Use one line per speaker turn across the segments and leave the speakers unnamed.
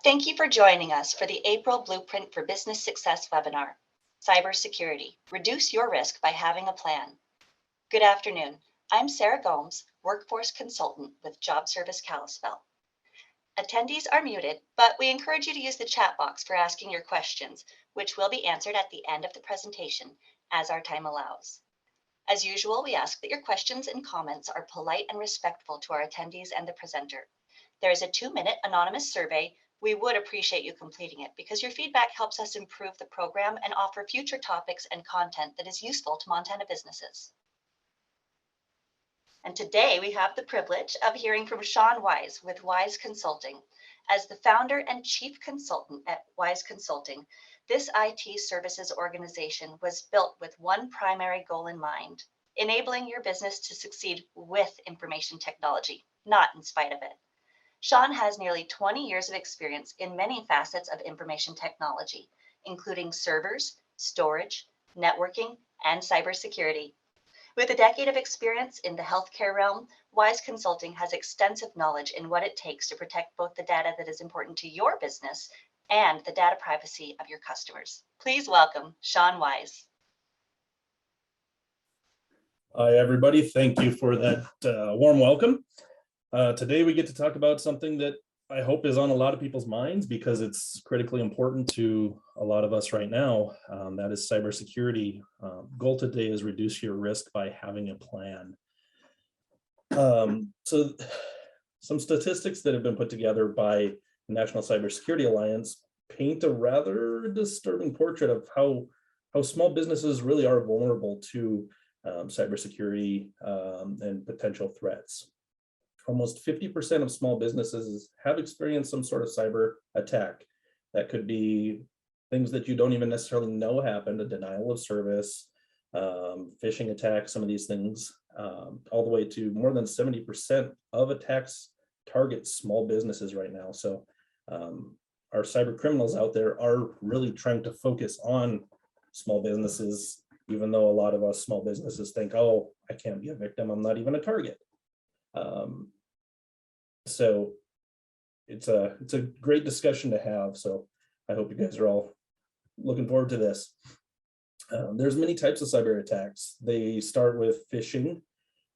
Thank you for joining us for the April Blueprint for Business Success webinar, Cybersecurity, Reduce Your Risk by Having a Plan. Good afternoon. I'm Sarah Gomes, Workforce Consultant with Job Service Kalispell. Attendees are muted, but we encourage you to use the chat box for asking your questions, which will be answered at the end of the presentation as our time allows. As usual, we ask that your questions and comments are polite and respectful to our attendees and the presenter. There is a 2-minute anonymous survey. We would appreciate you completing it because your feedback helps us improve the program and offer future topics and content that is useful to Montana businesses. And today we have the privilege of hearing from Shawn with Weisz Consulting. As the founder and chief consultant at Weisz Consulting, this IT services organization was built with one primary goal in mind: enabling your business to succeed with information technology, not in spite of it. Shawn has nearly 20 years of experience in many facets of information technology, including servers, storage, networking, and cybersecurity. With a decade of experience in the healthcare realm, Weisz Consulting has extensive knowledge in what it takes to protect both the data that is important to your business and the data privacy of your customers. Please welcome Shawn Weisz.
Hi, everybody. Thank you for that warm welcome. Today we get to talk about something that I hope is on a lot of people's minds because it's critically important to a lot of us right now. That is cybersecurity. Goal today is reduce your risk by having a plan. So some statistics that have been put together by the National Cybersecurity Alliance paint a rather disturbing portrait of how small businesses really are vulnerable to cybersecurity and potential threats. Almost 50% of small businesses have experienced some sort of cyber attack. That could be things that you don't even necessarily know happened, a denial of service, phishing attacks, some of these things, all the way to more than 70% of attacks target small businesses right now. So our cyber criminals out there are really trying to focus on small businesses, even though a lot of us small businesses think, oh, I can't be a victim, I'm not even a target. So it's a great discussion to have. So I hope you guys are all looking forward to this. There's many types of cyber attacks. They start with phishing.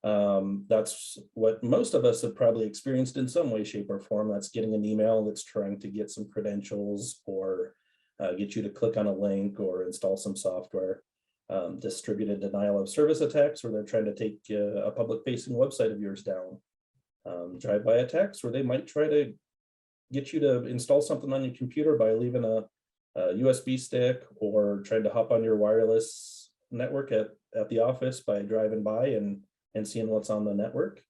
That's what most of us have probably experienced in some way, shape, or form. That's getting an email that's trying to get some credentials or get you to click on a link or install some software. Distributed denial of service attacks, where they're trying to take a public-facing website of yours down. Drive-by attacks, where they might try to get you to install something on your computer by leaving a USB stick or trying to hop on your wireless network at the office by driving by and seeing what's on the network.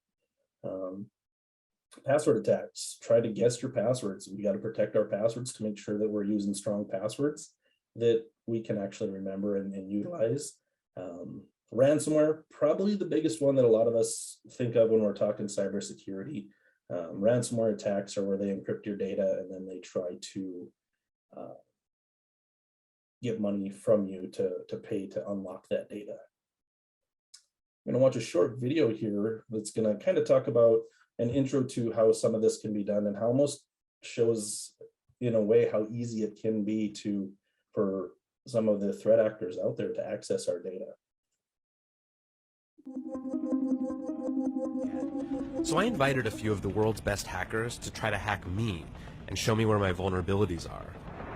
Password attacks, try to guess your passwords. We got to protect our passwords to make sure that we're using strong passwords that we can actually remember and utilize. Ransomware, probably the biggest one that a lot of us think of when we're talking cybersecurity. Ransomware attacks are where they encrypt your data and then they try to get money from you to pay to unlock that data. I'm going to watch a short video here that's going to kind of talk about an intro to how some of this can be done and how almost shows in a way how easy it can be for some of the threat actors out there to access our data.
So I invited a few of the world's best hackers to try to hack me and show me where my vulnerabilities are.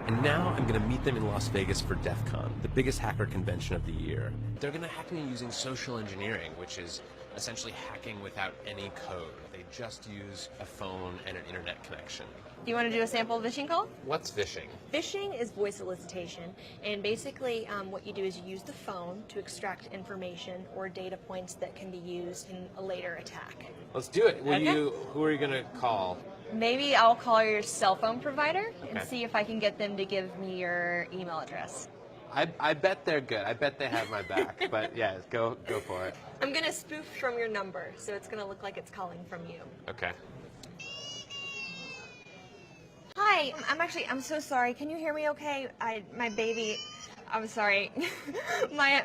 And now I'm going to meet them in Las Vegas for DEF CON, the biggest hacker convention of the year. They're going to hack me using social engineering, which is essentially hacking without any code. They just use a phone and an internet connection.
Do you want to do a sample phishing call?
What's phishing?
Phishing is voice solicitation, and basically what you do is you use the phone to extract information or data points that can be used in a later attack.
Let's do it.
Okay.
Who are you going to call?
Maybe I'll call your cell phone provider and
Okay.
see if I can get them to give me your email address.
I bet they're good. I bet they have my back. But yeah, go for it.
I'm going to spoof from your number, so it's going to look like it's calling from you.
Okay.
Hi, I'm so sorry. Can you hear me okay? My baby, I'm sorry. my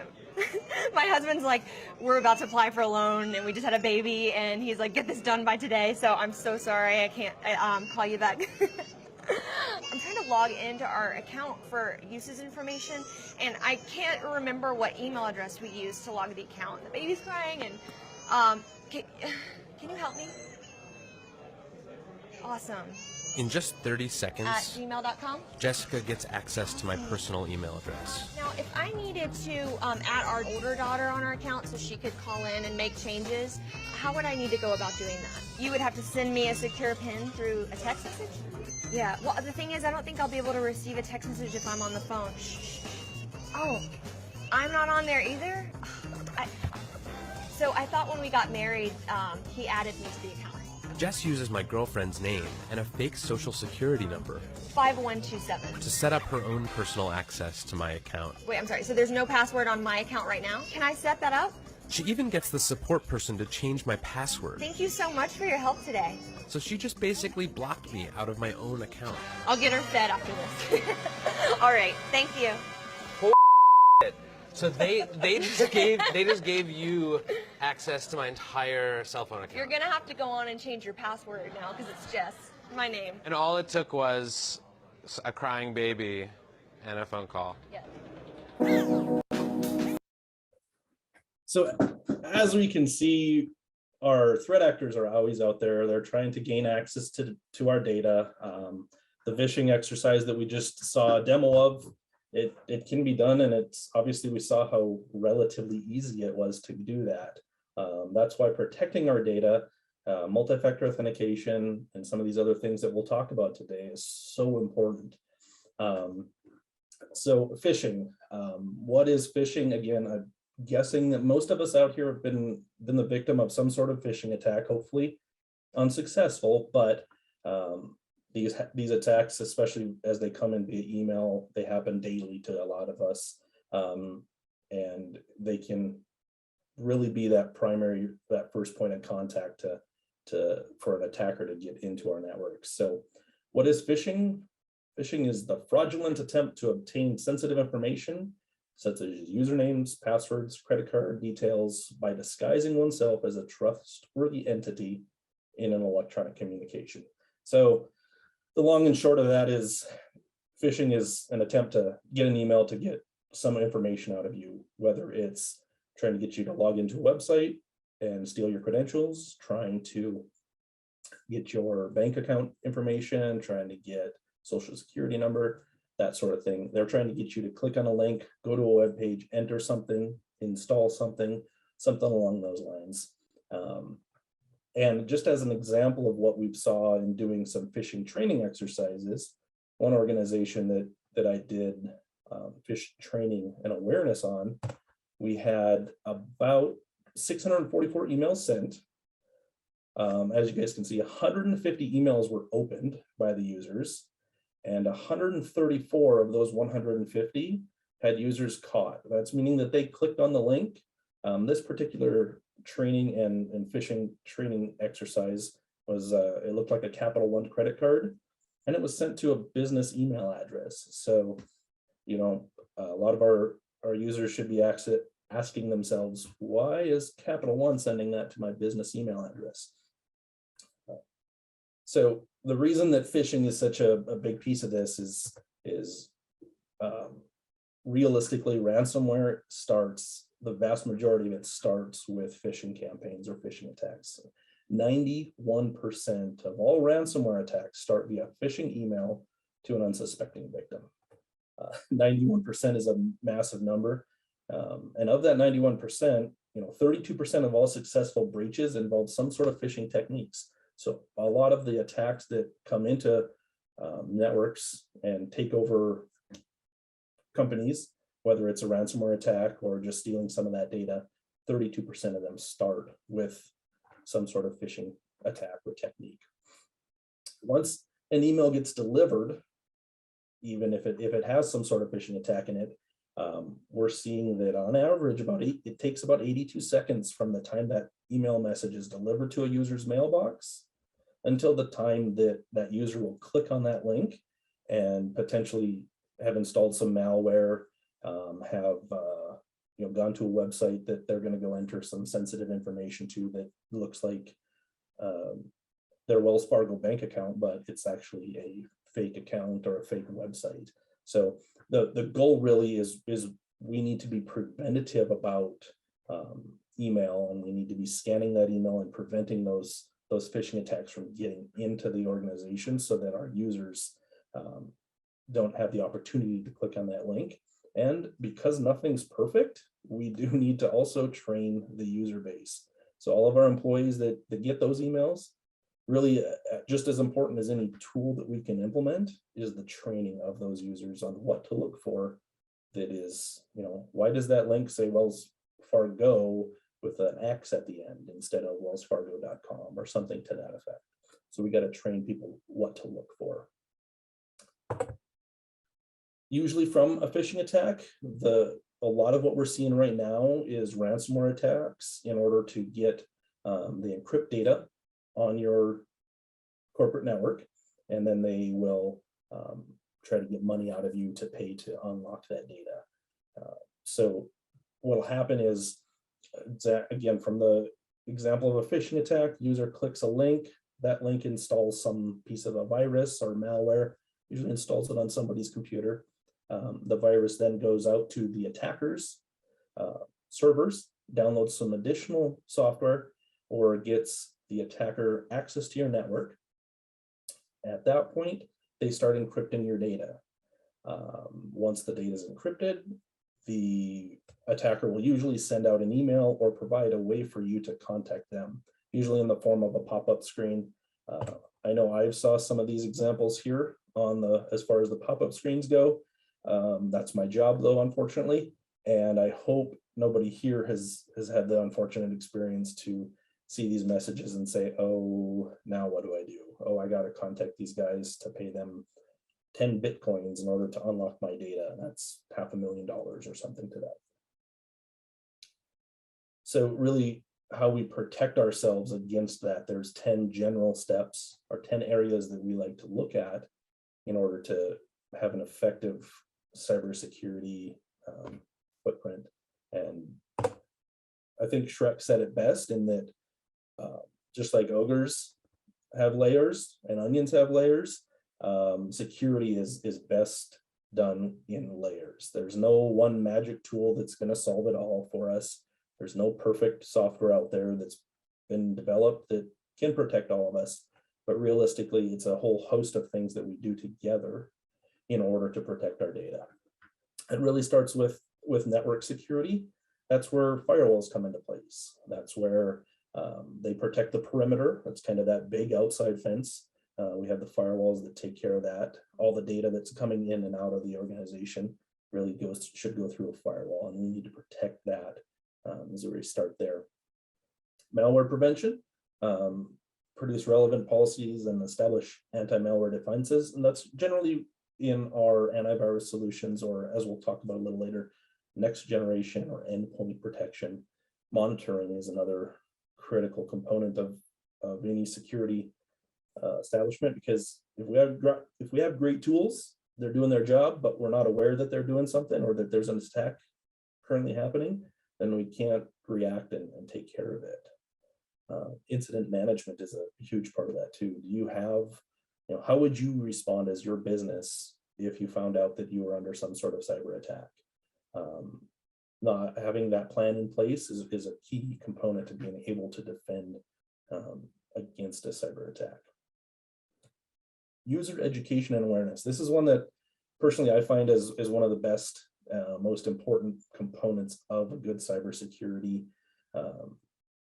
husband's like, we're about to apply for a loan and we just had a baby and he's like, get this done by today. So I'm so sorry. I can't call you back. log into our account for uses information, and I can't remember what email address we used to log the account. The baby's crying, and can you help me? Awesome.
In just 30
At
seconds,
gmail.com.
Jessica gets access to my personal email address.
Now, if I needed to add our older daughter on our account so she could call in and make changes, how would I need to go about doing that? You would have to send me a secure PIN through a text message? Yeah, well, the thing is, I don't think I'll be able to receive a text message if I'm on the phone. Shh. Oh, I'm not on there either? So I thought when we got married, he added me to the account.
Jess uses my girlfriend's name and a fake social security number
5127.
to set up her own personal access to my account.
Wait, I'm sorry, so there's no password on my account right now? Can I set that up?
She even gets the support person to change my password.
Thank you so much for your help today.
So she just basically blocked me out of my own account.
I'll get her fed after this. All right, thank you.
So they just gave you access to my entire cell phone account.
You're gonna have to go on and change your password now because it's Jess, my name.
And all it took was a crying baby and a phone call.
Yeah.
So as we can see, our threat actors are always out there. They're trying to gain access to our data. The phishing exercise that we just saw a demo of, it can be done, and it's obviously we saw how relatively easy it was to do that. That's why protecting our data, multi-factor authentication, and some of these other things that we'll talk about today is so important. So phishing, what is phishing? Again, I'm guessing that most of us out here have been the victim of some sort of phishing attack, hopefully unsuccessful, but these attacks, especially as they come in via email, they happen daily to a lot of us, and they can really be that first point of contact for an attacker to get into our network. So what is phishing? Phishing is the fraudulent attempt to obtain sensitive information such as usernames, passwords, credit card details by disguising oneself as a trustworthy entity in an electronic communication. So the long and short of that is phishing is an attempt to get an email to get some information out of you, whether it's trying to get you to log into a website and steal your credentials, trying to get your bank account information, trying to get social security number, that sort of thing. They're trying to get you to click on a link, go to a web page, enter something, install something along those lines. And just as an example of what we've saw in doing some phishing training exercises, one organization that I did phishing training and awareness on, we had about 644 emails sent. As you guys can see, 150 emails were opened by the users, and 134 of those 150 had users caught. That's meaning that they clicked on the link. This particular training and phishing training exercise was, it looked like a Capital One credit card, and it was sent to a business email address. So, you know, a lot of our users should be asking themselves, why is Capital One sending that to my business email address? So the reason that phishing is such a big piece of this is realistically, ransomware starts, the vast majority of it starts with phishing campaigns or phishing attacks. 91% of all ransomware attacks start via phishing email to an unsuspecting victim. 91% is a massive number. And of that 91%, 32% of all successful breaches involve some sort of phishing techniques. So a lot of the attacks that come into networks and take over companies, whether it's a ransomware attack or just stealing some of that data, 32% of them start with some sort of phishing attack or technique. Once an email gets delivered, even if it has some sort of phishing attack in it, we're seeing that on average, it takes about 82 seconds from the time that email message is delivered to a user's mailbox until the time that that user will click on that link and potentially have installed some malware, have gone to a website that they're going to go enter some sensitive information to that looks like their Wells Fargo bank account, but it's actually a fake account or a fake website. So the goal really is we need to be preventative about email, and we need to be scanning that email and preventing those phishing attacks from getting into the organization, so that our users don't have the opportunity to click on that link. And because nothing's perfect, we do need to also train the user base. So all of our employees that get those emails, really just as important as any tool that we can implement is the training of those users on what to look for. That is, why does that link say Wells Fargo with an X at the end instead of wellsfargo.com or something to that effect? So we got to train people what to look for. Usually from a phishing attack, a lot of what we're seeing right now is ransomware attacks in order to get the encrypt data on your corporate network, and then they will try to get money out of you to pay to unlock that data. So what'll happen is, again, from the example of a phishing attack, user clicks a link, that link installs some piece of a virus or malware, usually installs it on somebody's computer. The virus then goes out to the attacker's servers, downloads some additional software, or gets the attacker access to your network. At that point, they start encrypting your data. Once the data is encrypted, the attacker will usually send out an email or provide a way for you to contact them, usually in the form of a pop-up screen. I know I've saw some of these examples here on as far as the pop-up screens go. That's my job though, unfortunately. And I hope nobody here has had the unfortunate experience to see these messages and say, oh, now what do I do? Oh, I got to contact these guys to pay them 10 Bitcoins in order to unlock my data. And that's $500,000 or something to that. So really how we protect ourselves against that, there's 10 general steps or 10 areas that we like to look at in order to have an effective cybersecurity footprint. And I think Shrek said it best in that just like ogres have layers and onions have layers, security is best done in layers. There's no one magic tool that's going to solve it all for us. There's no perfect software out there that's been developed that can protect all of us. But realistically, it's a whole host of things that we do together in order to protect our data. It really starts with network security. That's where firewalls come into place. That's where they protect the perimeter. That's kind of that big outside fence. We have the firewalls that take care of that. All the data that's coming in and out of the organization really should go through a firewall, and we need to protect that as we start there. Malware prevention, produce relevant policies and establish anti-malware defenses, and that's generally in our antivirus solutions, or as we'll talk about a little later, next generation or endpoint protection. Monitoring is another critical component of any security establishment, because if we have great tools, they're doing their job, but we're not aware that they're doing something or that there's an attack currently happening, then we can't react and take care of it. Incident management is a huge part of that too. Do you have, how would you respond as your business if you found out that you were under some sort of cyber attack? Not having that plan in place is a key component to being able to defend against a cyber attack. User education and awareness. This is one that personally I find is one of the best, most important components of a good cybersecurity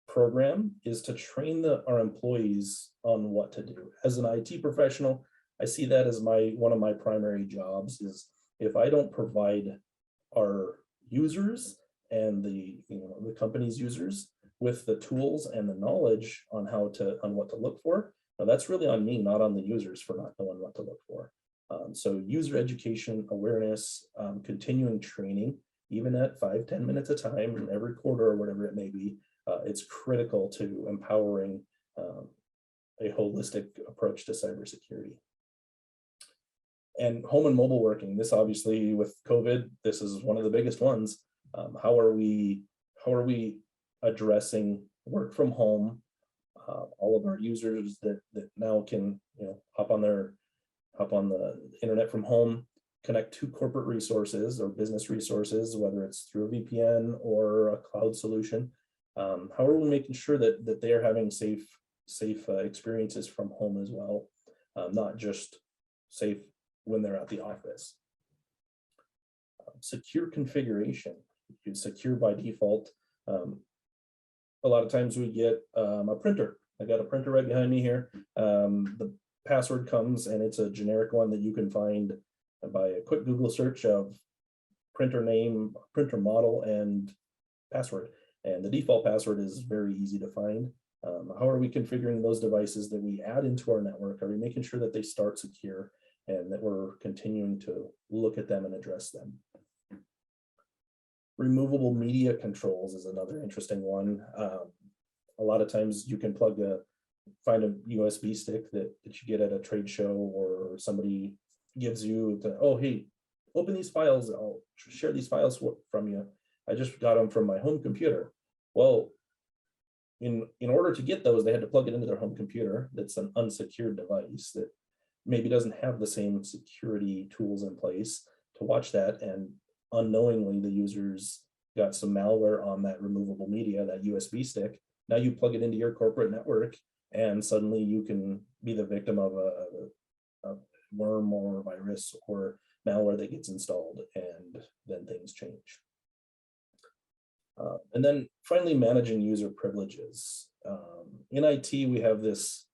program, is to train our employees on what to do. As an IT professional, I see that as one of my primary jobs. Is if I don't provide our users and the company's users with the tools and the knowledge on what to look for, now that's really on me, not on the users for not knowing what to look for. So user education, awareness, continuing training, even at 5-10 minutes a time, and every quarter or whatever it may be, it's critical to empowering a holistic approach to cybersecurity. And home and mobile working, this obviously with COVID, this is one of the biggest ones. How are we addressing work from home? All of our users that now can hop on their hop on the internet from home, connect to corporate resources or business resources, whether it's through a VPN or a cloud solution. How are we making sure that they are having safe experiences from home as well, not just safe when they're at the office? Secure configuration. You secure by default. A lot of times we get a printer. I got a printer right behind me here. The password comes and it's a generic one that you can find by a quick Google search of printer name, printer model, and password. And the default password is very easy to find. How are we configuring those devices that we add into our network? Are we making sure that they start secure and that we're continuing to look at them and address them? Removable media controls is another interesting one. A lot of times you can find a USB stick that you get at a trade show, or somebody gives you oh, hey, open these files, I'll share these files from you. I just got them from my home computer. Well, in order to get those, they had to plug it into their home computer. That's an unsecured device that maybe doesn't have the same security tools in place to watch that, and unknowingly the users got some malware on that removable media, that USB stick. Now you plug it into your corporate network and suddenly you can be the victim of a worm or virus or malware that gets installed, and then things change. And then finally, managing user privileges. In IT, we have this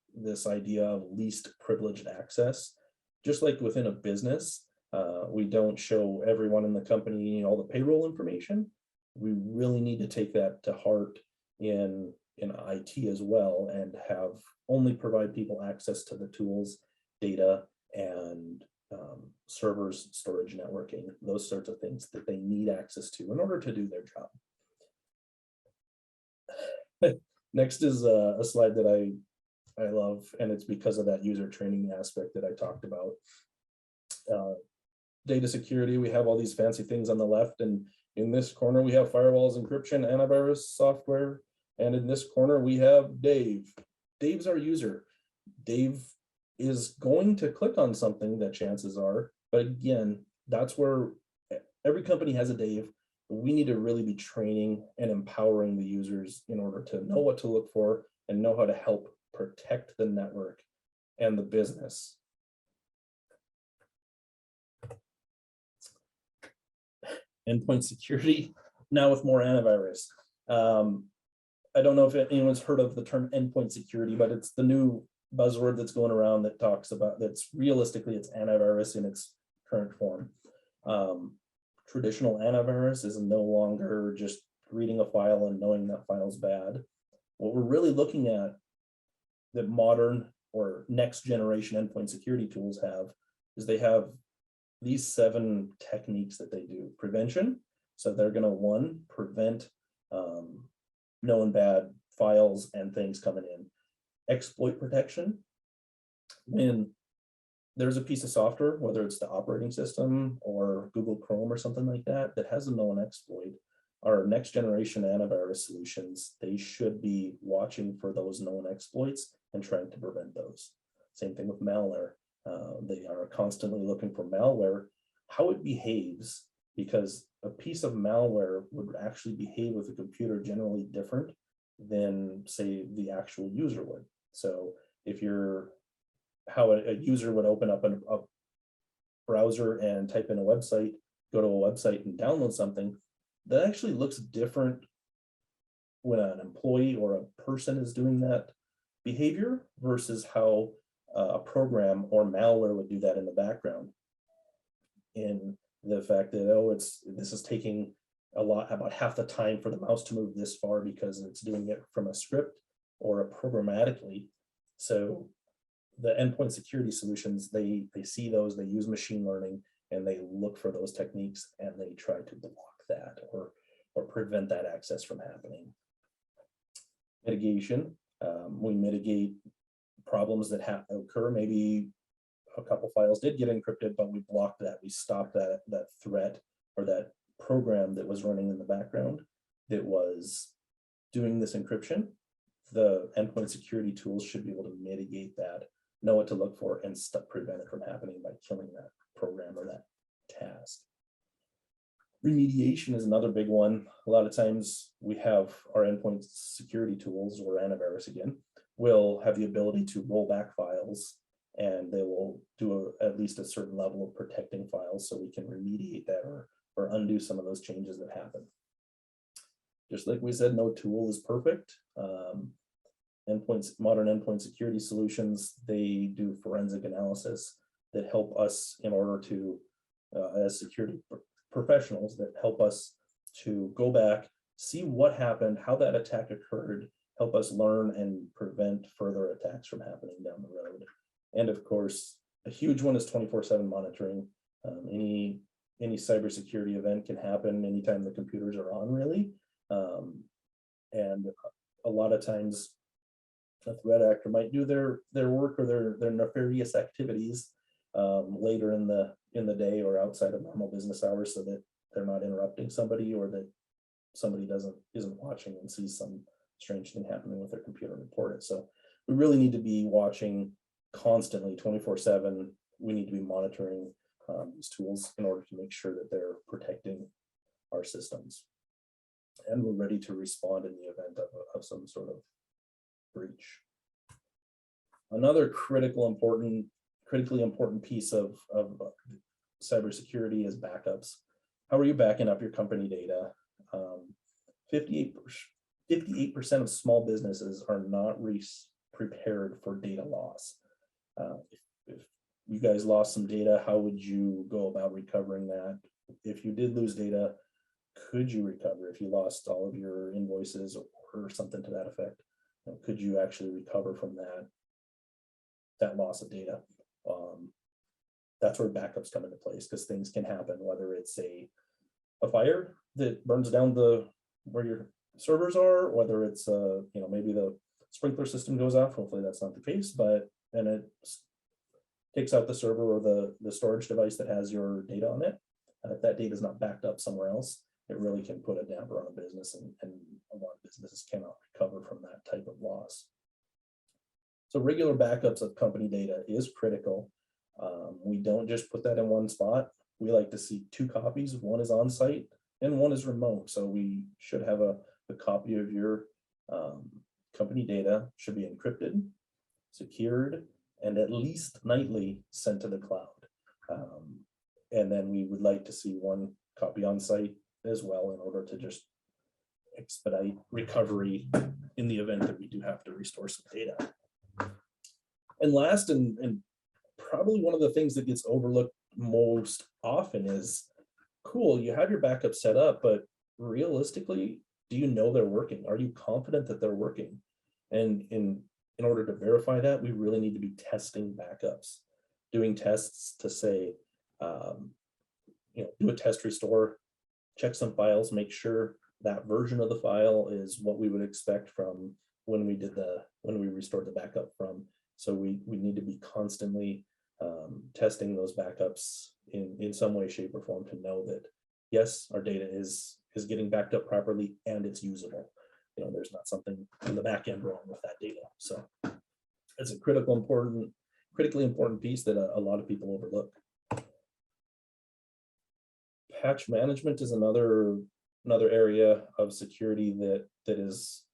idea of least privileged access. Just like within a business, we don't show everyone in the company all the payroll information. We really need to take that to heart in IT as well, and have only provide people access to the tools, data, and servers, storage, networking, those sorts of things that they need access to in order to do their job. Next is a slide that I love, and it's because of that user training aspect that I talked about. Data security, we have all these fancy things on the left, and in this corner we have firewalls, encryption, antivirus software, and in this corner we have Dave. Dave's our user. Dave is going to click on something that chances are, but again, that's where every company has a Dave. We need to really be training and empowering the users in order to know what to look for and know how to help protect the network and the business. Endpoint security, now with more antivirus. I don't know if anyone's heard of the term endpoint security, but it's the new buzzword that's going around that talks about, that's realistically it's antivirus in its current form. Traditional antivirus is no longer just reading a file and knowing that file's bad. What we're really looking at that modern or next generation endpoint security tools have is they have these 7 techniques that they do. Prevention, so they're going to, 1, prevent known bad files and things coming in. Exploit protection, when there's a piece of software, whether it's the operating system or Google Chrome or something like that, that has a known exploit, our next generation antivirus solutions, they should be watching for those known exploits and trying to prevent those. Same thing with malware. They are constantly looking for malware, how it behaves, because a piece of malware would actually behave with a computer generally different than, say, the actual user would. So if you're, how a user would open up a browser and type in a website, go to a website and download something, that actually looks different when an employee or a person is doing that behavior versus how a program or malware would do that in the background. In the fact that, oh, this is taking about half the time for the mouse to move this far because it's doing it from a script or programmatically. So the endpoint security solutions, they see those, they use machine learning, and they look for those techniques and they try to block that or prevent that access from happening. Mitigation, we mitigate problems that occur. Maybe a couple files did get encrypted, but we blocked that. We stopped that threat or that program that was running in the background that was doing this encryption. The endpoint security tools should be able to mitigate that know what to look for, and prevent it from happening by killing that program or that task. Remediation is another big one. A lot of times we have our endpoint security tools, or antivirus again, will have the ability to roll back files, and they will do at least a certain level of protecting files so we can remediate that or undo some of those changes that happen. Just like we said, no tool is perfect. Modern endpoint security solutions, they do forensic analysis that help us in order to, as security professionals, that help us to go back, see what happened, how that attack occurred, help us learn and prevent further attacks from happening down the road. And of course, a huge one is 24/7 monitoring. Any cybersecurity event can happen anytime the computers are on, really. And a lot of times a threat actor might do their work or their nefarious activities later in the day or outside of normal business hours, so that they're not interrupting somebody, or that somebody isn't watching and sees some strange thing happening with their computer and report it. So we really need to be watching constantly, 24/7. We need to be monitoring these tools in order to make sure that they're protecting our systems, and we're ready to respond in the event of some sort of breach. Another critically important piece of cybersecurity is backups. How are you backing up your company data? 58% of small businesses are not prepared for data loss. If you guys lost some data, how would you go about recovering that? If you did lose data, could you recover? If you lost all of your invoices or something to that effect, could you actually recover from that loss of data? That's where backups come into place, because things can happen, whether it's a fire that burns down where your servers are, whether it's maybe the sprinkler system goes off. Hopefully that's not the case, but then it takes out the server or the storage device that has your data on it. If that data is not backed up somewhere else, it really can put a damper on a business, and a lot of businesses cannot recover from that type of loss. So regular backups of company data is critical. We don't just put that in one spot. We like to see 2 copies. One is on site and one is remote. So we should have a copy of your company data, should be encrypted, secured, and at least nightly sent to the cloud. And then we would like to see 1 copy on site as well, in order to just expedite recovery in the event that we do have to restore some data. And last, and probably one of the things that gets overlooked most often is, cool, you have your backup set up, but realistically, do you know they're working? Are you confident that they're working? And in order to verify that, we really need to be testing backups, doing tests to say, do a test restore, check some files, make sure that version of the file is what we would expect from when we restored the backup from. So we need to be constantly testing those backups in some way, shape, or form, to know that yes, our data is getting backed up properly and it's usable. There's not something in the back end wrong with that data. So it's a critically important piece that a lot of people overlook. Patch management is another area of security that is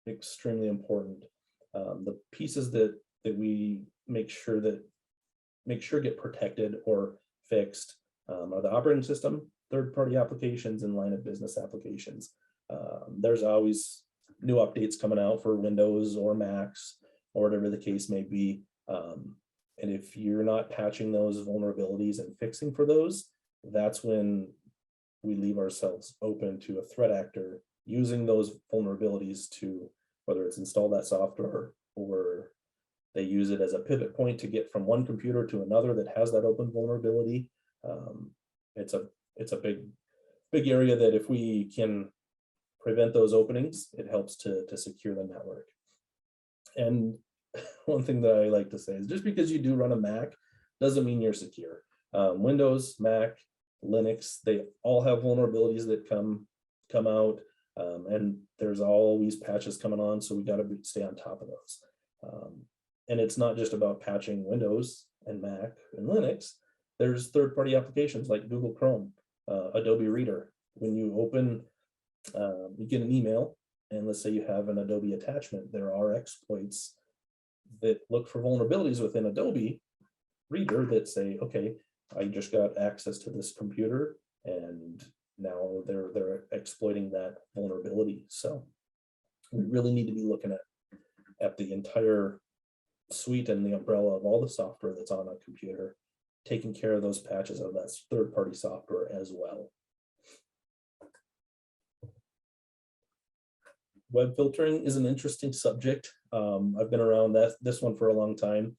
extremely important. The pieces that we make sure get protected or fixed are the operating system, third-party applications, and line of business applications. There's always new updates coming out for Windows or Macs or whatever the case may be. And if you're not patching those vulnerabilities and fixing for those, that's when we leave ourselves open to a threat actor using those vulnerabilities to, whether it's install that software or they use it as a pivot point to get from one computer to another that has that open vulnerability. It's a big area that if we can prevent those openings, it helps to secure the network. And one thing that I like to say is, just because you do run a Mac doesn't mean you're secure. Windows, Mac, Linux, they all have vulnerabilities that come out, and there's always patches coming on, so we got to stay on top of those. And it's not just about patching Windows and Mac and Linux. There's third-party applications like Google Chrome, Adobe Reader. When you open, you get an email, and let's say you have an Adobe attachment, there are exploits that look for vulnerabilities within Adobe Reader that say, okay, I just got access to this computer, and now they're exploiting that vulnerability. So we really need to be looking at the entire suite and the umbrella of all the software that's on a computer, taking care of those patches of that third-party software as well. Web filtering is an interesting subject. I've been around this one for a long time,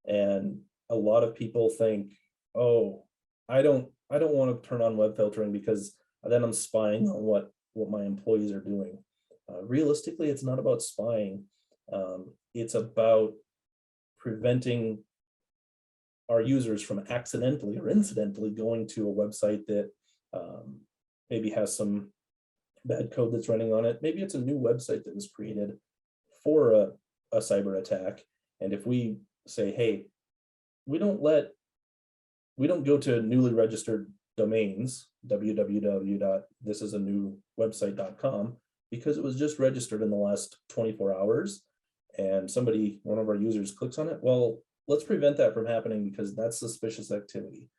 and a lot of people think, oh, I don't want to turn on web filtering because then I'm spying on what my employees are doing. Realistically, it's not about spying. It's about preventing our users from accidentally or incidentally going to a website that maybe has some bad code that's running on it. Maybe it's a new website that was created for a cyber attack. And if we say, hey, we don't go to newly registered domains, www.thisisanewwebsite.com, because it was just registered in the last 24 hours and one of our users clicks on it, well, let's prevent that from happening because that's suspicious activity.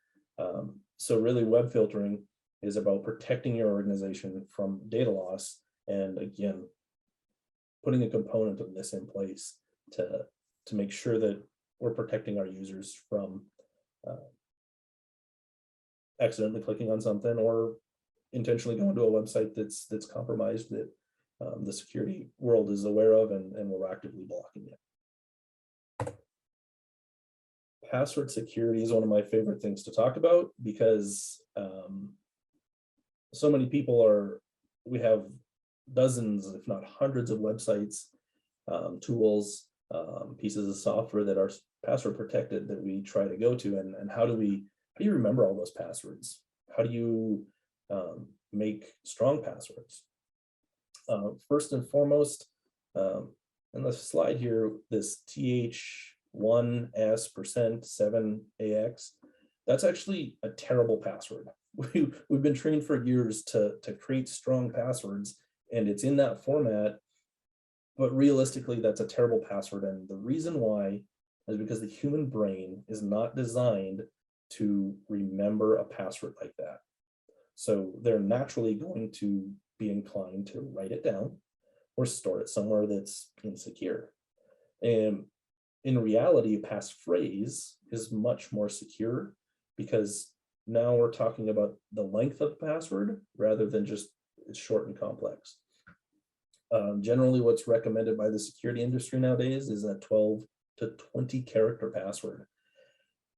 So really, web filtering is about protecting your organization from data loss, and again, putting a component of this in place to make sure that we're protecting our users from accidentally clicking on something or intentionally going to a website that's compromised that the security world is aware of, and we're actively blocking it. Password security is one of my favorite things to talk about because so many people we have dozens, if not hundreds of websites, tools, pieces of software that are password protected that we try to go to. And how do you remember all those passwords? How do you make strong passwords? First and foremost, in the slide here, this th1s%7ax, that's actually a terrible password. We've been trained for years to create strong passwords, and it's in that format, but realistically, that's a terrible password. And the reason why is because the human brain is not designed to remember a password like that. So they're naturally going to be inclined to write it down or store it somewhere that's insecure. And in reality, a passphrase is much more secure because now we're talking about the length of the password rather than just it's short and complex. Generally, what's recommended by the security industry nowadays is a 12 to 20 character password.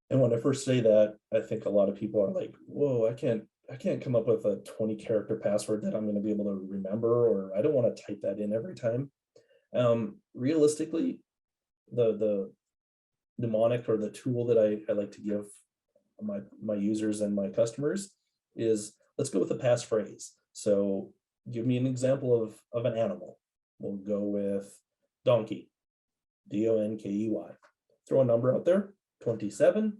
And when I first say that, I think a lot of people are like, whoa, I can't come up with a 20 character password that I'm going to be able to remember, or I don't want to type that in every time. Realistically, the mnemonic or the tool that I like to give my users and my customers is, let's go with a passphrase. So give me an example of an animal. We'll go with donkey, DONKEY. Throw a number out there, 27.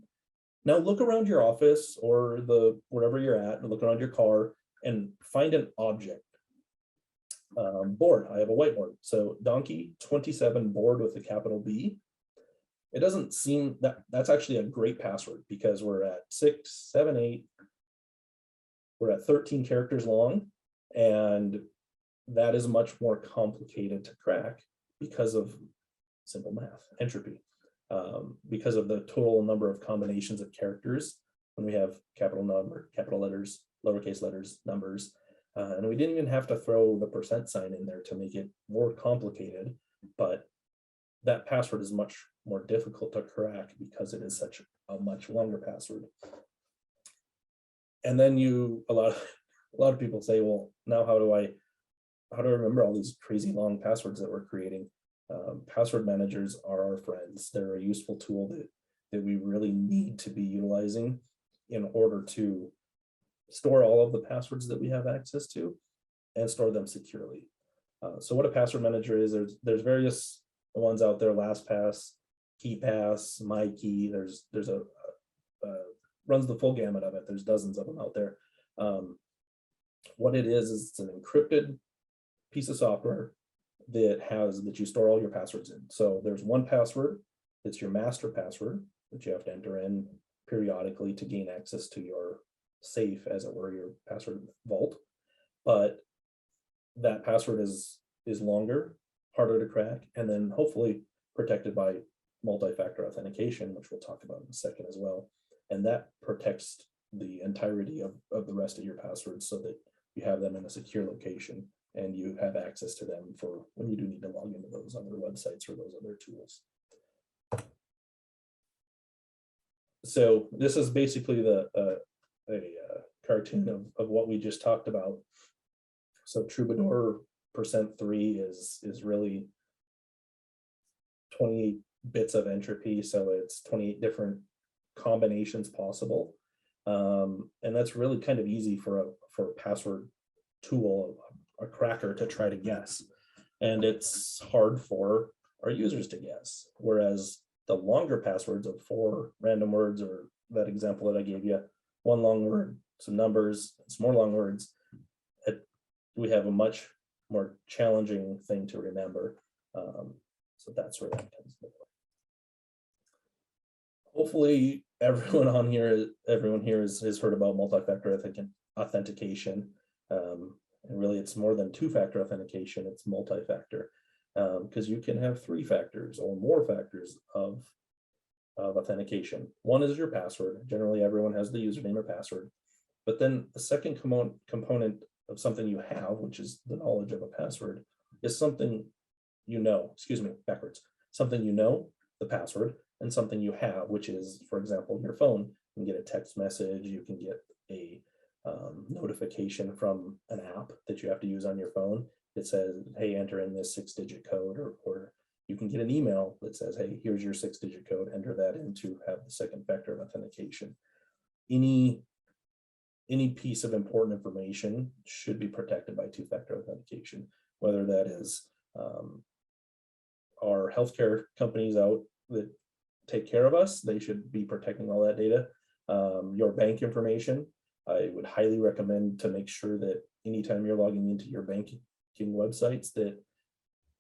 Now look around your office or wherever you're at, and look around your car and find an object. Board, I have a whiteboard. So donkey 27 board with a capital B. It doesn't seem that's actually a great password because we're at 6, 7, 8. We're at 13 characters long, and that is much more complicated to crack because of simple math, entropy. Because of the total number of combinations of characters when we have capital number, capital letters, lowercase letters, numbers, and we didn't even have to throw the % sign in there to make it more complicated, but that password is much more difficult to crack because it is such a much longer password. And then a lot of people say, well, now how do I remember all these crazy long passwords that we're creating? Password managers are our friends. They're a useful tool that we really need to be utilizing in order to store all of the passwords that we have access to and store them securely. So what a password manager is, there's various ones out there, LastPass, KeyPass, MyKey. There's a runs the full gamut of it. There's dozens of them out there. What it is it's an encrypted piece of software that you store all your passwords in. So there's one password, it's your master password that you have to enter in periodically to gain access to your safe, as it were, your password vault. But that password is longer, harder to crack, and then hopefully protected by multi-factor authentication, which we'll talk about in a second as well. And that protects the entirety of the rest of your passwords so that you have them in a secure location and you have access to them for when you do need to log into those other websites or those other tools. So this is basically a cartoon of what we just talked about. So Troubadour %3 is really 28 bits of entropy, so it's 28 different combinations possible, and that's really kind of easy for a password tool, a cracker, to try to guess, and it's hard for our users to guess. Whereas the longer passwords of 4 random words, or that example that I gave you, 1 long word, some numbers, some more long words, we have a much more challenging thing to remember. So that's where that comes from. Hopefully everyone here has heard about multi-factor authentication. And really it's more than 2-factor authentication, it's multi-factor, because you can have 3 factors or more factors of authentication. One is your password. Generally everyone has the username or password, but then the second component of something you have, which is the knowledge of a password, is something something you know, the password, and something you have, which is, for example, your phone. You can get a text message, you can get a notification from an app that you have to use on your phone that says, hey, enter in this 6-digit code, or you can get an email that says, hey, here's your 6-digit code, enter that in to have the second factor of authentication. Any piece of important information should be protected by 2-factor authentication, whether that is our healthcare companies out that take care of us, they should be protecting all that data. Your bank information, I would highly recommend to make sure that anytime you're logging into your banking websites that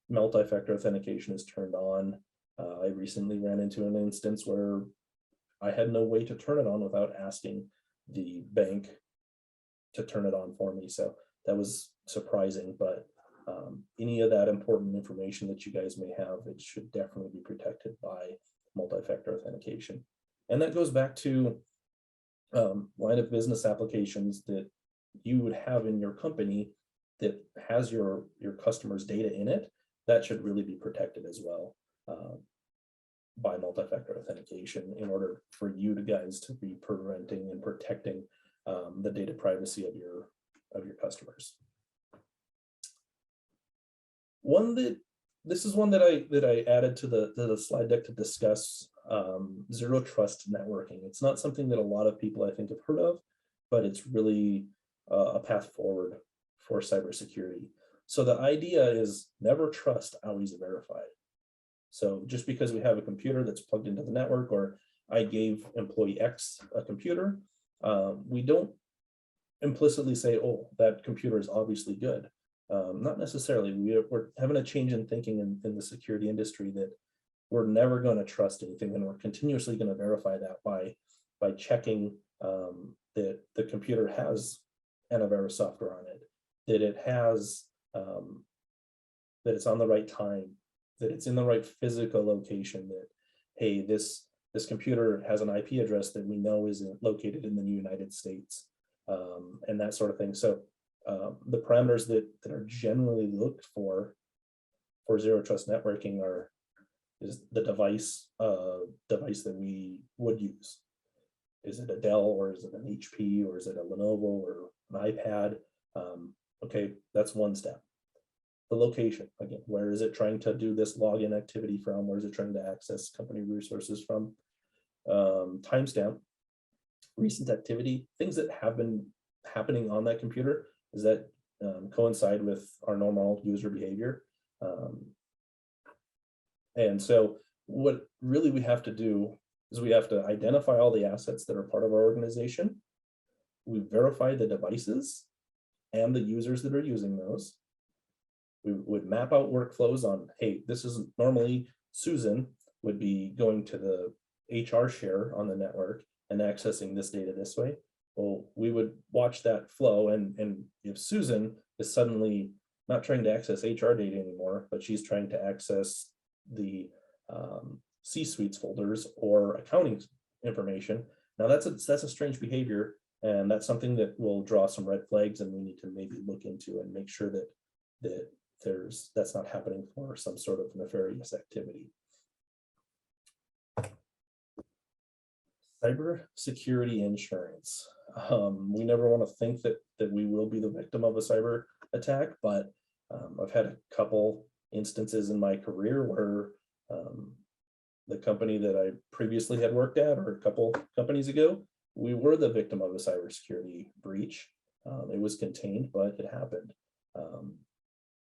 multi-factor authentication is turned on. I recently ran into an instance where I had no way to turn it on without asking the bank to turn it on for me. So that was surprising, but any of that important information that you guys may have, it should definitely be protected by multi-factor authentication. And that goes back to line of business applications that you would have in your company that has your customers' data in it. That should really be protected as well by multi-factor authentication in order for you guys to be preventing and protecting the data privacy of your customers. This is one that I added to the slide deck to discuss zero trust networking. It's not something that a lot of people I think have heard of, but it's really a path forward for cybersecurity. So the idea is never trust, always verify. So just because we have a computer that's plugged into the network, or I gave employee X a computer, we don't implicitly say, oh, that computer is obviously good. Not necessarily. We're having a change in thinking in the security industry that we're never going to trust anything, and we're continuously going to verify that by checking that the computer has antivirus software on it, that it has that it's on the right time, that it's in the right physical location, that hey, this computer has an IP address that we know is located in the United States, and that sort of thing. So the parameters that are generally looked for zero trust networking is the device that we would use. Is it a Dell, or is it an HP, or is it a Lenovo, or an iPad? Okay, that's one step. The location, again, where is it trying to do this login activity from? Where is it trying to access company resources from? Timestamp, recent activity, things that have been happening on that computer. Does that coincide with our normal user behavior? And so what really we have to do is we have to identify all the assets that are part of our organization. We verify the devices and the users that are using those. We would map out workflows on, hey, this is normally Susan would be going to the HR share on the network and accessing this data this way. Well, we would watch that flow, and if Susan is suddenly not trying to access HR data anymore, but she's trying to access the C-suites folders or accounting information, now that's a strange behavior, and that's something that will draw some red flags, and we need to maybe look into and make sure that that's not happening for some sort of nefarious activity. Cybersecurity insurance. We never want to think that we will be the victim of a cyber attack, but I've had a couple instances in my career where the company that I previously had worked at, or a couple companies ago, we were the victim of a cybersecurity breach. It was contained, but it happened.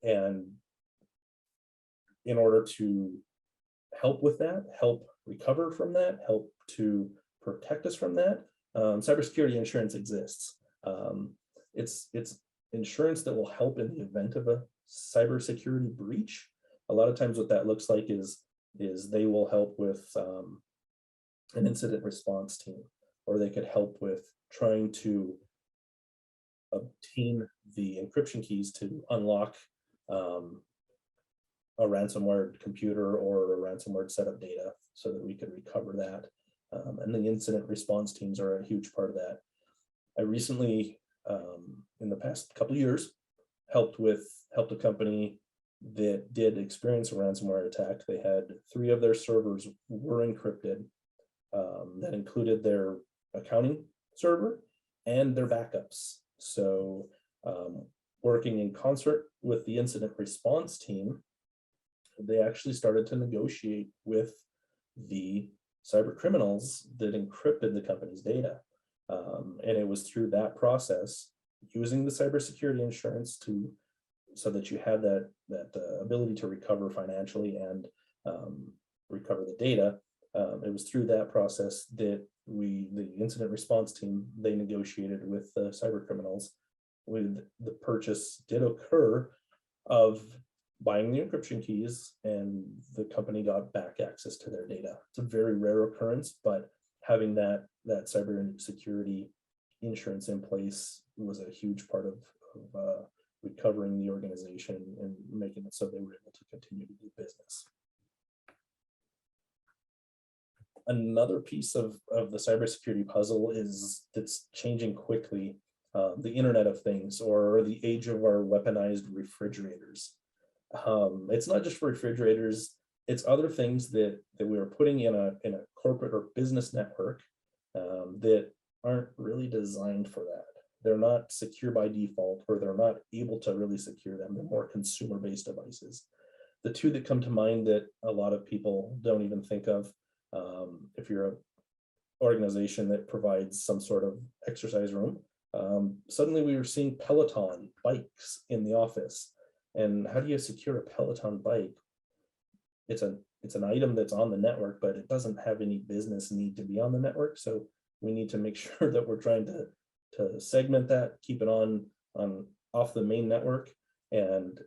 And in order to help with that, help recover from that, help to protect us from that, cybersecurity insurance exists. It's insurance that will help in the event of a cybersecurity breach. A lot of times what that looks like is they will help with an incident response team, or they could help with trying to obtain the encryption keys to unlock a ransomware computer or a ransomware set of data so that we could recover that. And the incident response teams are a huge part of that. I recently, in the past couple of years, helped a company that did experience a ransomware attack. They had 3 of their servers were encrypted. That included their accounting server and their backups. So working in concert with the incident response team, they actually started to negotiate with the cyber criminals that encrypted the company's data. And it was through that process, using the cybersecurity insurance so that you had that ability to recover financially and recover the data. It was through that process that the incident response team, they negotiated with the cyber criminals. With the purchase did occur of buying the encryption keys, and the company got back access to their data. It's a very rare occurrence, but having that cybersecurity insurance in place was a huge part of recovering the organization and making it so they were able to continue to do business. Another piece of the cybersecurity puzzle that's changing quickly, the Internet of Things, or the age of our weaponized refrigerators. It's not just for refrigerators, it's other things that we are putting in a corporate or business network that aren't really designed for that. They're not secure by default, or they're not able to really secure them. They're more consumer-based devices. The 2 that come to mind that a lot of people don't even think of, if you're an organization that provides some sort of exercise room, suddenly we were seeing Peloton bikes in the office. And how do you secure a Peloton bike? It's an item that's on the network, but it doesn't have any business need to be on the network. So we need to make sure that we're trying to segment that, keep it off the main network, and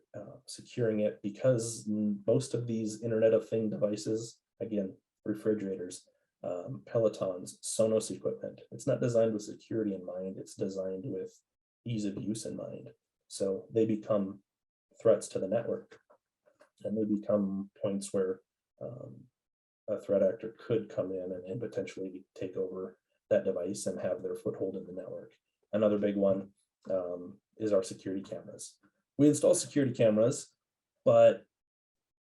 securing it, because most of these Internet of Things devices, again, refrigerators, Pelotons, Sonos equipment, it's not designed with security in mind. It's designed with ease of use in mind. So they become threats to the network, and they become points where a threat actor could come in and potentially take over that device and have their foothold in the network. Another big one is our security cameras. We install security cameras, but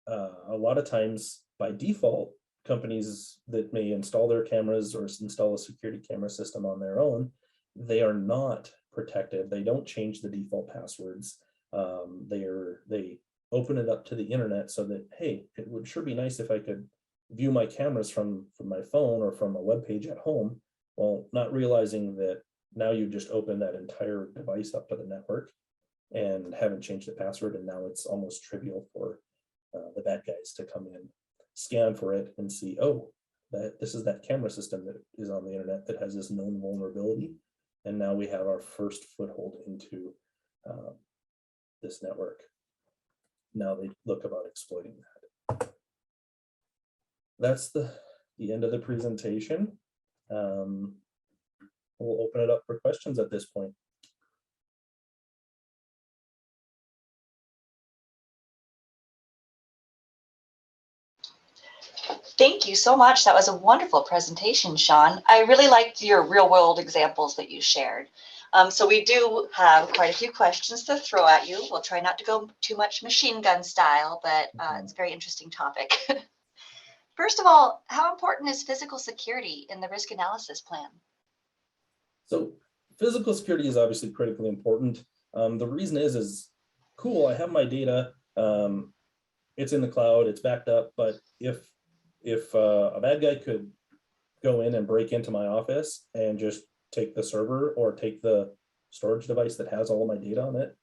a lot of times by default, companies that may install their cameras or install a security camera system on their own, they are not protected. They don't change the default passwords. They open it up to the internet so that, hey, it would sure be nice if I could view my cameras from my phone or from a web page at home. Well, not realizing that now you've just opened that entire device up to the network and haven't changed the password, and now it's almost trivial for the bad guys to come in scan for it and see, oh, that this is that camera system that is on the internet that has this known vulnerability. And now we have our first foothold into this network. Now they look about exploiting that. That's the end of the presentation. We'll open it up for questions at this point.
Thank you so much. That was a wonderful presentation, Shawn. I really liked your real world examples that you shared. So we do have quite a few questions to throw at you. We'll try not to go too much machine gun style, but it's a very interesting topic. First of all, how important is physical security in the risk analysis plan?
So physical security is obviously critically important. The reason is cool, I have my data, it's in the cloud, it's backed up, but if a bad guy could go in and break into my office and just take the server or take the storage device that has all of my data on it,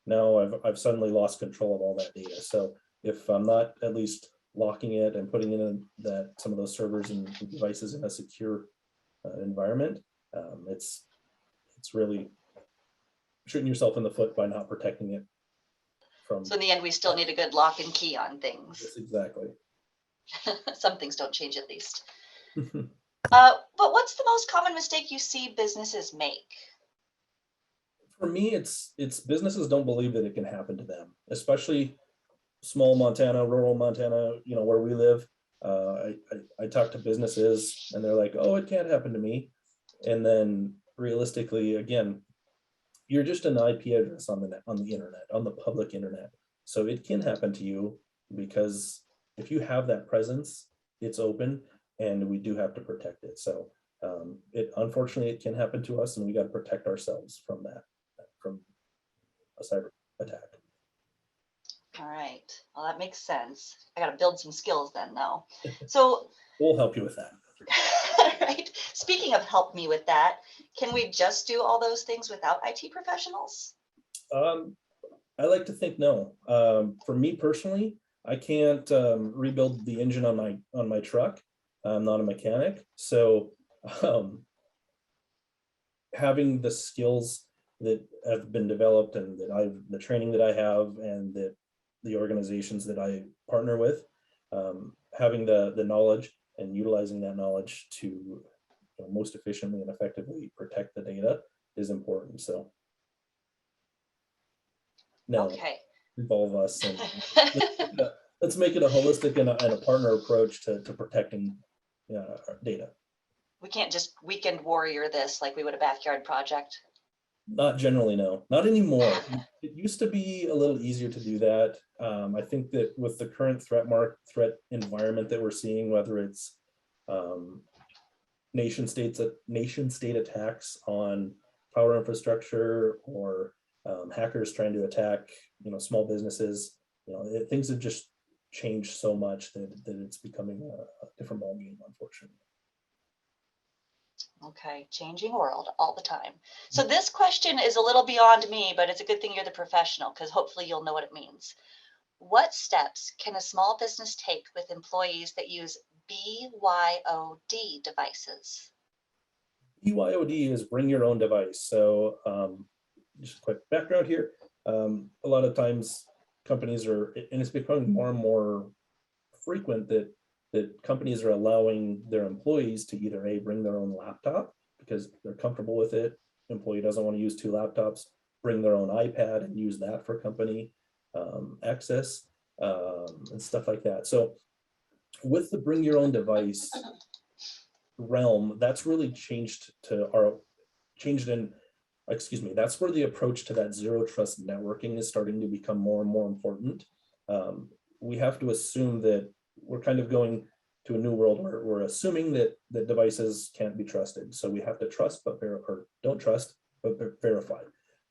now I've suddenly lost control of all that data. So if I'm not at least locking it and putting in that some of those servers and devices in a secure environment, it's really shooting yourself in the foot by not protecting it from.
So in the end, we still need a good lock and key on things.
Yes, exactly.
Some things don't change at least. But what's the most common mistake you see businesses make?
For me, it's businesses don't believe that it can happen to them, especially small Montana, rural Montana, where we live. I talk to businesses and they're like, oh, it can't happen to me. And then realistically, again, you're just an IP address on the internet, on the public internet. So it can happen to you because if you have that presence, it's open and we do have to protect it. So unfortunately, it can happen to us and we got to protect ourselves from that, from a cyber attack.
All right. Well, that makes sense. I got to build some skills then, though. So
we'll help you with that.
Right. Speaking of help me with that, can we just do all those things without IT professionals?
I like to think no. For me personally, I can't rebuild the engine on my truck. I'm not a mechanic, so having the skills that have been developed and that the training that I have and that the organizations that I partner with, having the knowledge and utilizing that knowledge to most efficiently and effectively protect the data is important. So now
okay.
Involve us and let's make it a holistic and a partner approach to protecting our data.
We can't just weekend warrior this like we would a backyard project.
Not generally, no, not anymore. It used to be a little easier to do that. I think that with the current threat environment that we're seeing, whether it's nation state attacks on power infrastructure or hackers trying to attack small businesses, things have just changed so much that it's becoming a different ballgame, unfortunately.
Okay, changing world all the time. So this question is a little beyond me, but it's a good thing you're the professional because hopefully you'll know what it means. What steps can a small business take with employees that use BYOD devices?
BYOD is bring your own device. So just a quick background here. A lot of times companies and it's becoming more and more frequent that companies are allowing their employees to either bring their own laptop because they're comfortable with it. Employee doesn't want to use two laptops, bring their own iPad and use that for company access and stuff like that. So with the bring your own device realm, that's really that's where the approach to that zero trust networking is starting to become more and more important. We have to assume that we're kind of going to a new world where we're assuming that devices can't be trusted. So we have to trust, but don't trust, but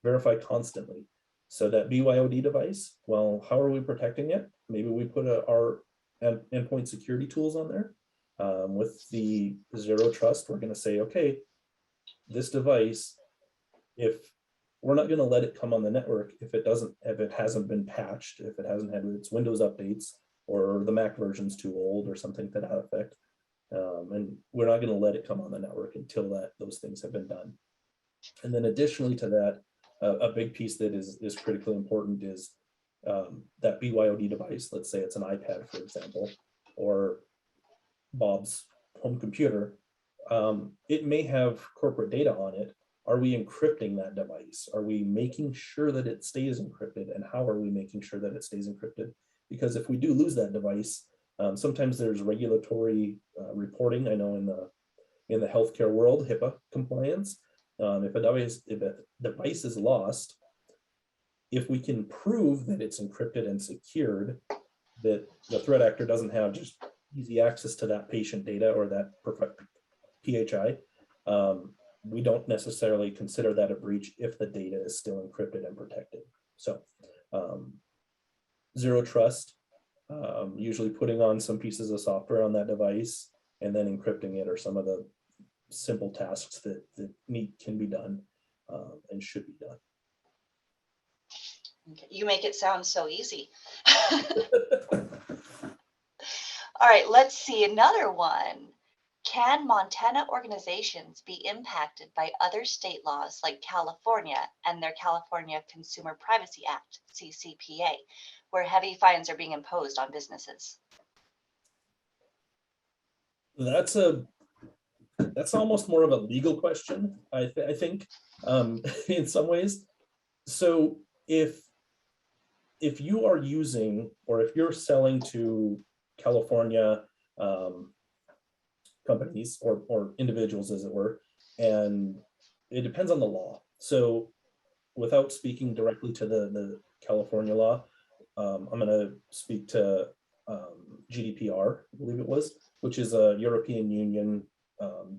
verify constantly. So that BYOD device, well, how are we protecting it? Maybe we put our endpoint security tools on there. With the zero trust, we're going to say, okay, this device, if we're not going to let it come on the network if it hasn't been patched, if it hasn't had its Windows updates, or the Mac version's too old or something to that effect. And we're not going to let it come on the network until those things have been done. And then additionally to that, a big piece that is critically important is that BYOD device. Let's say it's an iPad, for example, or Bob's home computer. It may have corporate data on it. Are we encrypting that device? Are we making sure that it stays encrypted? And how are we making sure that it stays encrypted? Because if we do lose that device, sometimes there's regulatory reporting. I know in the healthcare world, HIPAA compliance, if a device is lost, if we can prove that it's encrypted and secured, that the threat actor doesn't have just easy access to that patient data or that PHI, we don't necessarily consider that a breach if the data is still encrypted and protected. So zero trust, usually putting on some pieces of software on that device and then encrypting it, or some of the simple tasks that can be done and should be done.
Okay. You make it sound so easy. All right, let's see another one. Can Montana organizations be impacted by other state laws like California and their California Consumer Privacy Act, CCPA, where heavy fines are being imposed on businesses?
That's almost more of a legal question, I think, in some ways. So if you are using, or if you're selling to California companies or individuals, as it were, and it depends on the law. So without speaking directly to the California law, I'm going to speak to GDPR, I believe it was, which is a European Union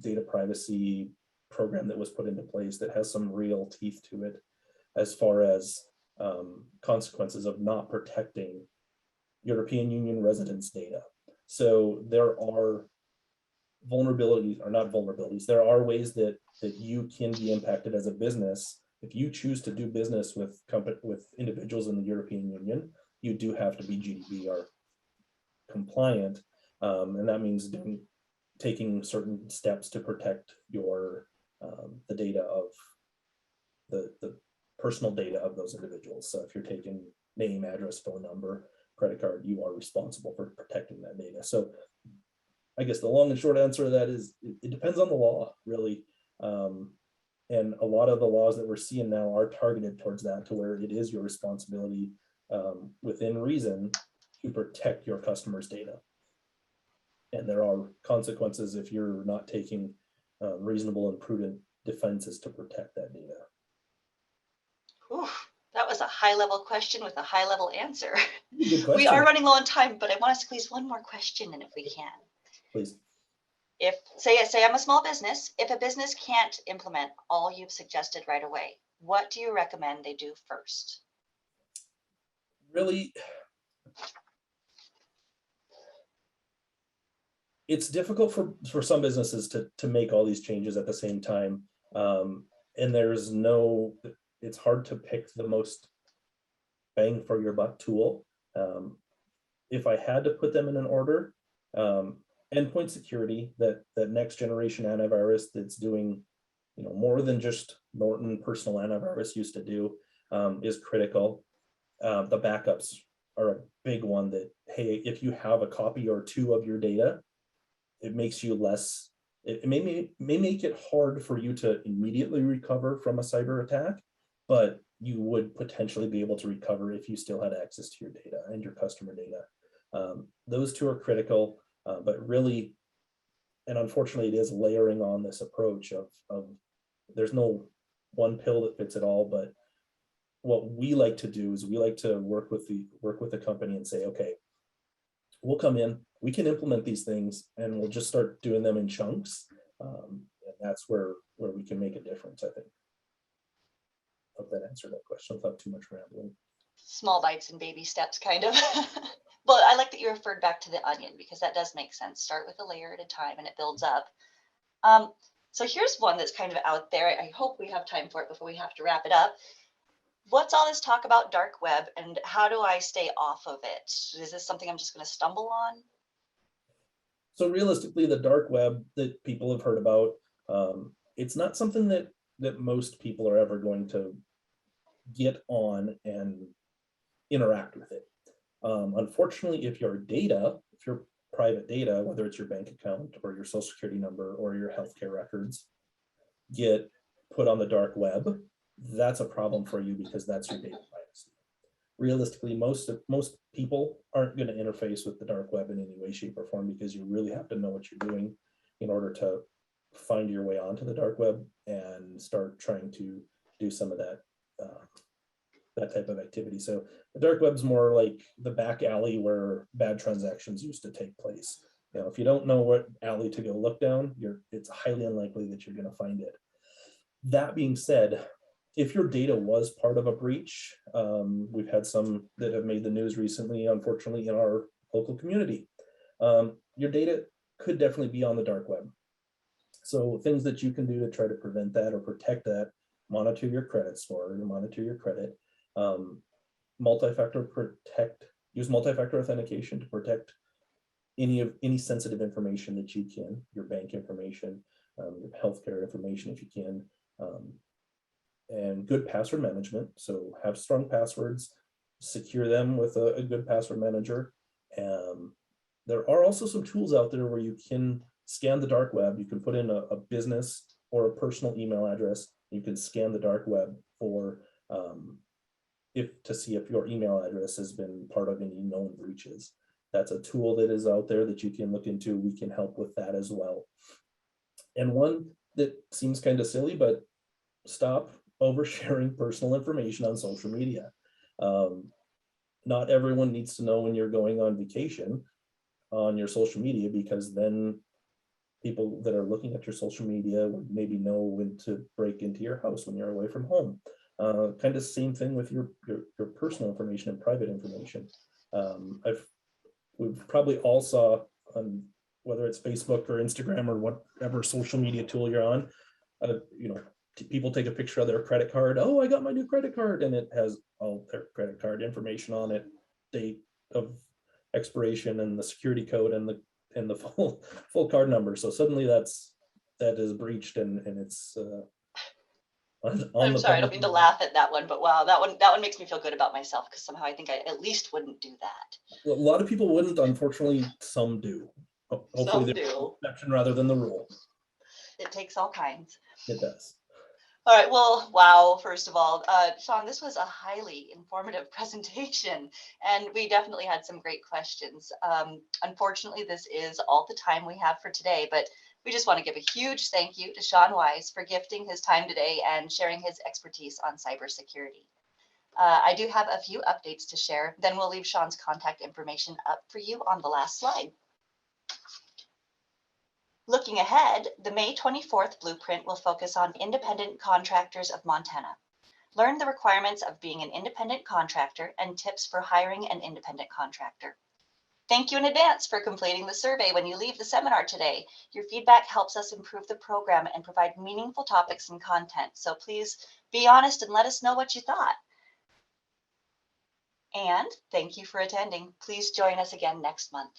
data privacy program that was put into place that has some real teeth to it as far as consequences of not protecting European Union residents' data. So there are vulnerabilities, or not vulnerabilities, there are ways that you can be impacted as a business. If you choose to do business with individuals in the European Union, you do have to be GDPR compliant, and that means taking certain steps to protect your the data of the personal data of those individuals. So if you're taking name, address, phone number, credit card, you are responsible for protecting that data. So I guess the long and short answer to that is it depends on the law, really. And a lot of the laws that we're seeing now are targeted towards that, to where it is your responsibility within reason to protect your customers' data. And there are consequences if you're not taking reasonable and prudent defenses to protect that data.
Oof, that was a high-level question with a high-level answer.
Good question.
We are running low on time, but I want to squeeze one more question in if we can.
Please.
If say I'm a small business, if a business can't implement all you've suggested right away, what do you recommend they do first?
Really, it's difficult for some businesses to make all these changes at the same time. And it's hard to pick the most bang for your buck tool. If I had to put them in an order, Endpoint Security, that next generation antivirus that's doing more than just Norton personal antivirus used to do, is critical. The backups are a big one that, hey, if you have a copy or two of your data, it makes you less, it may make it hard for you to immediately recover from a cyber attack, but you would potentially be able to recover if you still had access to your data and your customer data. Those two are critical, but really, and unfortunately, it is layering on this approach of there's no one pill that fits it all. But what we like to do is we like to work with the company and say, okay, we'll come in, we can implement these things, and we'll just start doing them in chunks. And that's where we can make a difference, I think. Hope that answered that question without too much rambling.
Small bites and baby steps, kind of. Well, I like that you referred back to the onion, because that does make sense. Start with a layer at a time and it builds up. So here's one that's kind of out there. I hope we have time for it before we have to wrap it up. what's all this talk about dark web and how do I stay off of it? Is this something I'm just going to stumble on?
So realistically, the dark web that people have heard about, it's not something that most people are ever going to get on and interact with it. Unfortunately, if your private data, whether it's your bank account or your social security number or your healthcare records, get put on the dark web, that's a problem for you because that's your data privacy. Realistically, most people aren't going to interface with the dark web in any way, shape, or form because you really have to know what you're doing in order to find your way onto the dark web and start trying to do some of that type of activity. So the dark web's more like the back alley where bad transactions used to take place. You know, if you don't know what alley to go look down, it's highly unlikely that you're going to find it. That being said, if your data was part of a breach, we've had some that have made the news recently, unfortunately, in our local community. Your data could definitely be on the dark web. So things that you can do to try to prevent that or protect that: monitor your credit score, monitor your credit, use multi-factor authentication to protect any sensitive information that you can, your bank information, your healthcare information if you can, and good password management. So have strong passwords, secure them with a good password manager. There are also some tools out there where you can scan the dark web. You can put in a business or a personal email address. You can scan the dark web for to see if your email address has been part of any known breaches. That's a tool that is out there that you can look into. We can help with that as well. And one that seems kind of silly, but stop oversharing personal information on social media. Not everyone needs to know when you're going on vacation on your social media, because then people that are looking at your social media would maybe know when to break into your house when you're away from home. Kind of same thing with your personal information and private information. We've probably all saw on whether it's Facebook or Instagram or whatever social media tool you're on, people take a picture of their credit card. Oh, I got my new credit card, and it has all their credit card information on it, date of expiration and the security code and the full card number. So suddenly that is breached and it's
I'm sorry, I don't mean to laugh at that one, but wow, that one makes me feel good about myself because somehow I think I at least wouldn't do that.
A lot of people wouldn't. Unfortunately, some do. Hopefully, they're the exception rather than the rule.
It takes all kinds.
It does.
All right. Well, wow. First of all, Shawn, this was a highly informative presentation, and we definitely had some great questions. Unfortunately, this is all the time we have for today, but we just want to give a huge thank you to Shawn Weisz for gifting his time today and sharing his expertise on cybersecurity. I do have a few updates to share. Then we'll leave Shawn's contact information up for you on the last slide. Looking ahead, the May 24th blueprint will focus on independent contractors of Montana. Learn the requirements of being an independent contractor and tips for hiring an independent contractor. Thank you in advance for completing the survey when you leave the seminar today. Your feedback helps us improve the program and provide meaningful topics and content. So please be honest and let us know what you thought. And thank you for attending. Please join us again next month.